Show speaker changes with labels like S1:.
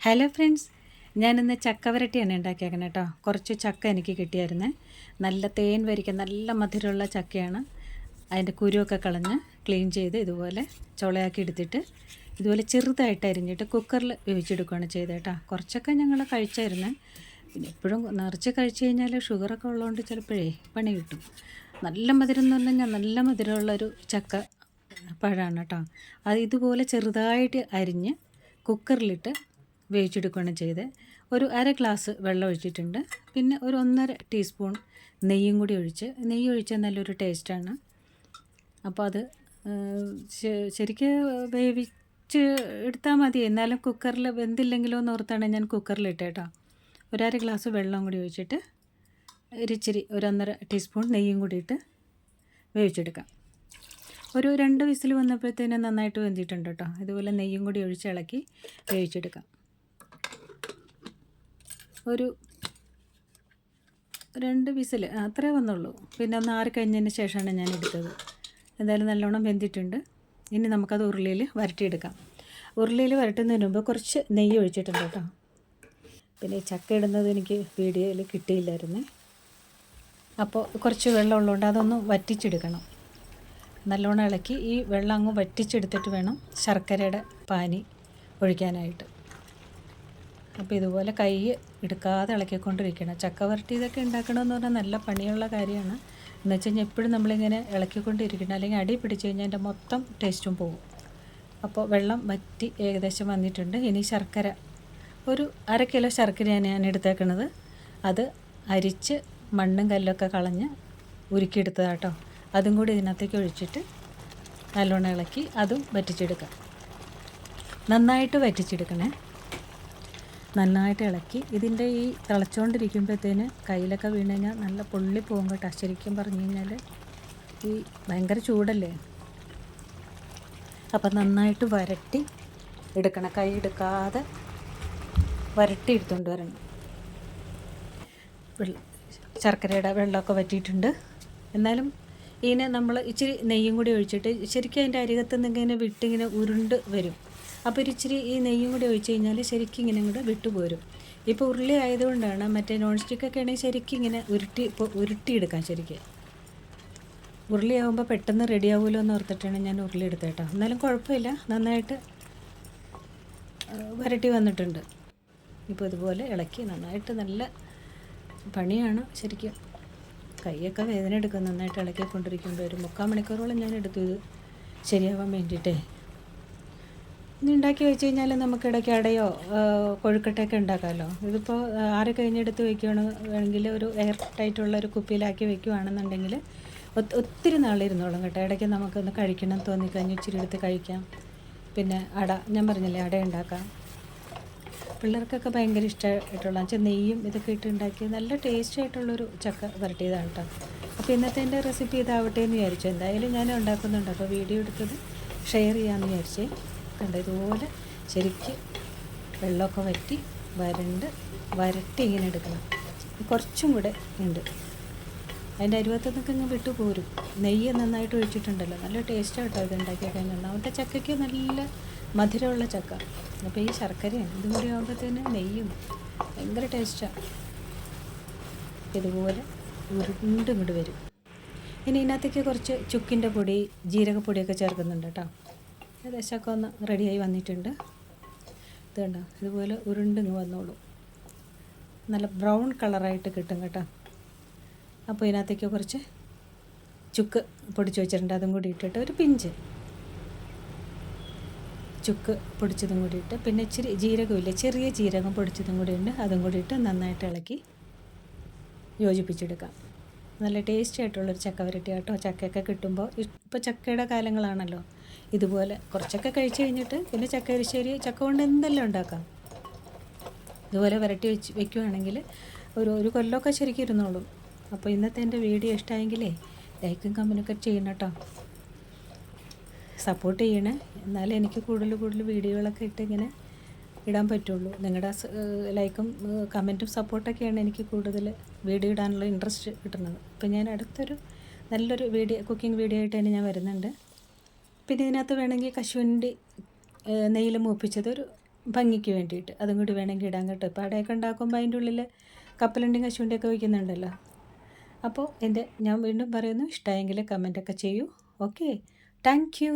S1: Hello friends, ഞാനിന്ന് ചക്ക വരട്ടിയാണ് ഉണ്ടാക്കിയേക്കുന്നത് കേട്ടോ. കുറച്ച് ചക്ക എനിക്ക് കിട്ടിയായിരുന്നേ. നല്ല തേൻ വരിക്ക, നല്ല മധുരമുള്ള ചക്കയാണ്. അതിൻ്റെ കുരുവൊക്കെ കളഞ്ഞ് ക്ലീൻ ചെയ്ത് ഇതുപോലെ ചുളയാക്കി എടുത്തിട്ട് ഇതുപോലെ ചെറുതായിട്ട് അരിഞ്ഞിട്ട് കുക്കറിൽ വേവിച്ചെടുക്കുകയാണ് ചെയ്തത് കേട്ടോ. കുറച്ചൊക്കെ ഞങ്ങൾ കഴിച്ചായിരുന്നേ. പിന്നെ എപ്പോഴും നിറച്ച് കഴിച്ച് കഴിഞ്ഞാൽ ഷുഗറൊക്കെ ഉള്ളതുകൊണ്ട് ചിലപ്പോഴേ പണി കിട്ടും. നല്ല മധുരം എന്ന് പറഞ്ഞു കഴിഞ്ഞാൽ നല്ല മധുരമുള്ളൊരു ചക്ക പഴമാണ് കേട്ടോ. അത് ഇതുപോലെ ചെറുതായിട്ട് അരിഞ്ഞ് കുക്കറിലിട്ട് വേവിച്ചെടുക്കുകയാണ് ചെയ്തത്. ഒരു അര ഗ്ലാസ് വെള്ളം ഒഴിച്ചിട്ടുണ്ട്. പിന്നെ ഒരു 1.5 ടീസ്പൂൺ നെയ്യും കൂടി നെയ്യ് ഒഴിച്ചാൽ നല്ലൊരു ടേസ്റ്റാണ്. അപ്പോൾ അത് ശരിക്ക് വേവിച്ച് എടുത്താൽ മതി. എന്നാലും കുക്കറിൽ വെന്തില്ലെങ്കിലോ എന്ന് ഓർത്താണ് ഞാൻ കുക്കറിലിട്ട് കേട്ടോ. ഒരു അര ഗ്ലാസ് വെള്ളം കൂടി ഒഴിച്ചിട്ട് ഒരിച്ചിരി ഒരു 1.5 ടീസ്പൂൺ നെയ്യും കൂടി ഇട്ട് വേവിച്ചെടുക്കാം. ഒരു 2 വിസിൽ വന്നപ്പോഴത്തേനും നന്നായിട്ട് വെന്തിട്ടുണ്ട് കേട്ടോ. ഇതുപോലെ നെയ്യും കൂടി ഒഴിച്ച് ഇളക്കി വേവിച്ചെടുക്കാം. ഒരു 2 വിസിൽ അത്രേ വന്നുള്ളൂ. പിന്നെ ഒന്ന് ആറി കഴിഞ്ഞതിന് ശേഷമാണ് ഞാൻ എടുത്തത്. എന്തായാലും നല്ലോണം വെന്തിട്ടുണ്ട്. ഇനി നമുക്കത് ഉരുളിയിൽ വരട്ടിയെടുക്കാം. ഉരുളിയിൽ വരട്ടുന്നതിന് മുമ്പ് കുറച്ച് നെയ്യ് ഒഴിച്ചിട്ടുണ്ട് കേട്ടോ. പിന്നെ ഈ ചക്ക ഇടുന്നത് എനിക്ക് വീഡിയോയിൽ കിട്ടിയില്ലായിരുന്നു. അപ്പോൾ കുറച്ച് വെള്ളം ഉള്ളതുകൊണ്ട് അതൊന്ന് വറ്റിച്ചെടുക്കണം. നല്ലോണം ഇളക്കി ഈ വെള്ളം അങ്ങ് വറ്റിച്ചെടുത്തിട്ട് വേണം ശർക്കരയുടെ പാനി ഒഴിക്കാനായിട്ട്. അപ്പോൾ ഇതുപോലെ കൈ എടുക്കാതെ ഇളക്കിക്കൊണ്ടിരിക്കണം. ചക്ക വരട്ടിയതൊക്കെ ഉണ്ടാക്കണമെന്ന് പറഞ്ഞാൽ നല്ല പണിയുള്ള കാര്യമാണ്. എന്ന് വെച്ച് കഴിഞ്ഞാൽ എപ്പോഴും നമ്മളിങ്ങനെ ഇളക്കിക്കൊണ്ടിരിക്കണം, അല്ലെങ്കിൽ അടി പിടിച്ച് കഴിഞ്ഞാൽ അതിൻ്റെ മൊത്തം ടേസ്റ്റും പോകും. അപ്പോൾ വെള്ളം വറ്റി ഏകദേശം വന്നിട്ടുണ്ട്. ഇനി ശർക്കര ഒരു 1/2 കിലോ ശർക്കരയാണ് ഞാൻ എടുത്തേക്കണത്. അത് അരിച്ച് മണ്ണും കല്ലൊക്കെ കളഞ്ഞ് ഉരുക്കിയെടുത്തതാട്ടോ. അതും കൂടി ഇതിനകത്തേക്ക് ഒഴിച്ചിട്ട് നല്ലോണം ഇളക്കി അതും വറ്റിച്ചെടുക്കാം. നന്നായിട്ട് വറ്റിച്ചെടുക്കണേ. നന്നായിട്ട് ഇളക്കി ഇതിൻ്റെ ഈ തിളച്ചുകൊണ്ടിരിക്കുമ്പോഴത്തേന് കയ്യിലൊക്കെ വീണ് കഴിഞ്ഞാൽ നല്ല പൊള്ളി പോകും കേട്ടോ. ശരിക്കും പറഞ്ഞു കഴിഞ്ഞാൽ ഈ ഭയങ്കര ചൂടല്ലേ. അപ്പം നന്നായിട്ട് വരട്ടി എടുക്കണം. കൈ എടുക്കാതെ വരട്ടി എടുത്തുകൊണ്ട് വരണം. ശർക്കരയുടെ വെള്ളമൊക്കെ വറ്റിയിട്ടുണ്ട്. എന്നാലും ഇതിനെ നമ്മൾ ഇച്ചിരി നെയ്യും കൂടി ഒഴിച്ചിട്ട് ശരിക്കും അതിൻ്റെ അരികത്ത് നിന്ന് ഇങ്ങനെ വിട്ടിങ്ങനെ ഉരുണ്ട് വരും. അപ്പോൾ ഇച്ചിരി ഈ നെയ്യും കൂടി ഒഴിച്ച് കഴിഞ്ഞാൽ ശരിക്കും ഇങ്ങനെ ഇങ്ങോട്ട് വിട്ടുപോരും. ഇപ്പോൾ ഉരുളി ആയതുകൊണ്ടാണ്. മറ്റേ നോൺ സ്റ്റിക്കൊക്കെ ആണെങ്കിൽ ശരിക്കും ഇങ്ങനെ ഉരുട്ടിയെടുക്കാം. ശരിക്കും ഉരുളിയാകുമ്പോൾ പെട്ടെന്ന് റെഡി ആവുമല്ലോ എന്ന് ഓർത്തിട്ടാണ് ഞാൻ ഉരുളി എടുത്തത് കേട്ടോ. എന്നാലും കുഴപ്പമില്ല, നന്നായിട്ട് വരട്ടി വന്നിട്ടുണ്ട്. ഇപ്പോൾ ഇതുപോലെ ഇളക്കി നന്നായിട്ട് നല്ല പണിയാണ് ശരിക്കും. കൈയൊക്കെ വേദന എടുക്കും നന്നായിട്ട് ഇളക്കിക്കൊണ്ടിരിക്കുമ്പോൾ. ഒരു 3/4 മണിക്കൂറോളം ഞാൻ എടുത്തു ഇത് ശരിയാവാൻ വേണ്ടിയിട്ടേ. ഇനി ഉണ്ടാക്കി വെച്ച് കഴിഞ്ഞാൽ നമുക്ക് ഇടയ്ക്ക് അടയോ കൊഴുക്കട്ടയൊക്കെ ഉണ്ടാക്കാമല്ലോ. ഇതിപ്പോൾ ആറി കഴിഞ്ഞെടുത്ത് വയ്ക്കുകയാണെങ്കിൽ ഒരു എയർ ടൈറ്റുള്ള ഒരു കുപ്പിയിലാക്കി വെക്കുകയാണെന്നുണ്ടെങ്കിൽ ഒത്തിരി നാളിരുന്നോളും കേട്ടോ. ഇടയ്ക്ക് നമുക്കൊന്ന് കഴിക്കണം തോന്നിക്കഴിഞ്ഞ് ഇച്ചിരി എടുത്ത് കഴിക്കാം. പിന്നെ അട ഞാൻ പറഞ്ഞില്ലേ, അട ഉണ്ടാക്കാം. പിള്ളേർക്കൊക്കെ ഭയങ്കര ഇഷ്ടമായിട്ടുള്ള വെച്ചാൽ നെയ്യും ഇതൊക്കെ ഇട്ട് ഉണ്ടാക്കി നല്ല ടേസ്റ്റ് ആയിട്ടുള്ളൊരു ചക്ക വരട്ടിയതാണ് കേട്ടോ. അപ്പോൾ ഇന്നത്തെ എൻ്റെ റെസിപ്പി ഇതാവട്ടെ എന്ന് വിചാരിച്ചു. എന്തായാലും ഞാൻ ഉണ്ടാക്കുന്നുണ്ട്. അപ്പോൾ വീഡിയോ എടുത്തത് ഷെയർ ചെയ്യാമെന്ന് വിചാരിച്ചേ. കണ്ടോ, ഇതുപോലെ ശരിക്ക് വെള്ളമൊക്കെ വറ്റി വരട്ടി ഇങ്ങനെ എടുക്കണം. കുറച്ചും കൂടെ ഉണ്ട്. അതിൻ്റെ അരുവത്തൊക്കെ ഇങ്ങ് വിട്ടു പോരും. നെയ്യ് നന്നായിട്ട് ഒഴിച്ചിട്ടുണ്ടല്ലോ. നല്ല ടേസ്റ്റാണ് കേട്ടോ ഇത് ഉണ്ടാക്കി കഴിഞ്ഞാൽ. ഒന്നാമത്തെ ചക്കയ്ക്ക് നല്ല മധുരമുള്ള ചക്ക. അപ്പോൾ ഈ ശർക്കരയും ഇതും കൂടി ആകുമ്പോഴത്തേന് നെയ്യും ഭയങ്കര ടേസ്റ്റാണ്. ഇതുപോലെ ഉരുണ്ട് ഇങ്ങോട്ട് വരും. ഇനി ഇതിനകത്തേക്ക് കുറച്ച് ചുക്കിൻ്റെ പൊടി, ജീരകപ്പൊടിയൊക്കെ ചേർക്കുന്നുണ്ട് കേട്ടോ. ഏകദേശമൊക്കെ ഒന്ന് റെഡിയായി വന്നിട്ടുണ്ട്. ഇത് കണ്ടോ, ഇതുപോലെ ഉരുണ്ടിങ്ങ് വന്നോളൂ. നല്ല ബ്രൗൺ കളറായിട്ട് കിട്ടും കേട്ടോ. അപ്പോൾ ഇതിനകത്തേക്ക് കുറച്ച് ചുക്ക് പൊടിച്ച് വെച്ചിട്ടുണ്ട്. അതും കൂടി ഇട്ടിട്ട് ഒരു പിഞ്ച് ചുക്ക് പൊടിച്ചതും കൂടി ഇട്ട്, പിന്നെ ഇച്ചിരി ജീരകമില്ല, ചെറിയ ജീരകം പൊടിച്ചതും കൂടി ഉണ്ട്. അതും കൂടി ഇട്ട് നന്നായിട്ട് ഇളക്കി യോജിപ്പിച്ചെടുക്കാം. നല്ല ടേസ്റ്റി ആയിട്ടുള്ളൊരു ചക്ക വരട്ടി കേട്ടോ. ചക്കയൊക്കെ കിട്ടുമ്പോൾ ഇപ്പോൾ ചക്കയുടെ കാലങ്ങളാണല്ലോ. ഇതുപോലെ കുറച്ചൊക്കെ കഴിച്ച് കഴിഞ്ഞിട്ട് പിന്നെ ചക്ക എരിശ്ശേരി, ചക്ക കൊണ്ട് എന്തെല്ലാം ഉണ്ടാക്കാം. ഇതുപോലെ വരട്ടി വെക്കുകയാണെങ്കിൽ ഒരു കൊല്ലമൊക്കെ ശരിക്കും ഇരുന്നോളും. അപ്പോൾ ഇന്നത്തെ എൻ്റെ വീഡിയോ ഇഷ്ടമായെങ്കിലേ ലൈക്കും കമൻറ്റൊക്കെ ചെയ്യണം കേട്ടോ. സപ്പോർട്ട് ചെയ്യണേ. എന്നാലേ എനിക്ക് കൂടുതൽ വീഡിയോകളൊക്കെ ഇട്ട് ഇങ്ങനെ ഇടാൻ പറ്റുള്ളൂ. നിങ്ങളുടെ ലൈക്കും കമൻറ്റും സപ്പോർട്ടൊക്കെയാണ് എനിക്ക് കൂടുതൽ വീഡിയോ ഇടാനുള്ള ഇൻട്രസ്റ്റ് കിട്ടുന്നത്. അപ്പോൾ ഞാൻ അടുത്തൊരു നല്ലൊരു കുക്കിംഗ് വീഡിയോ ആയിട്ട് തന്നെ ഞാൻ വരുന്നുണ്ട്. പിന്നെ ഇതിനകത്ത് വേണമെങ്കിൽ കശുവണ്ടി നെയ്യിൽ മൂപ്പിച്ചത് ഒരു ഭംഗിക്ക് വേണ്ടിയിട്ട് അതും കൂടി വേണമെങ്കിൽ ഇടാൻ കേട്ടോ. ഇപ്പോൾ അടയൊക്കെ ഉണ്ടാക്കുമ്പോൾ അതിൻ്റെ ഉള്ളിൽ കപ്പലണ്ടിയും കശുവണ്ടിയൊക്കെ വയ്ക്കുന്നുണ്ടല്ലോ. അപ്പോൾ ഞാൻ വീണ്ടും പറയുന്നു, ഇഷ്ടമായെങ്കിൽ കമൻറ്റൊക്കെ ചെയ്യൂ. Okay, thank you.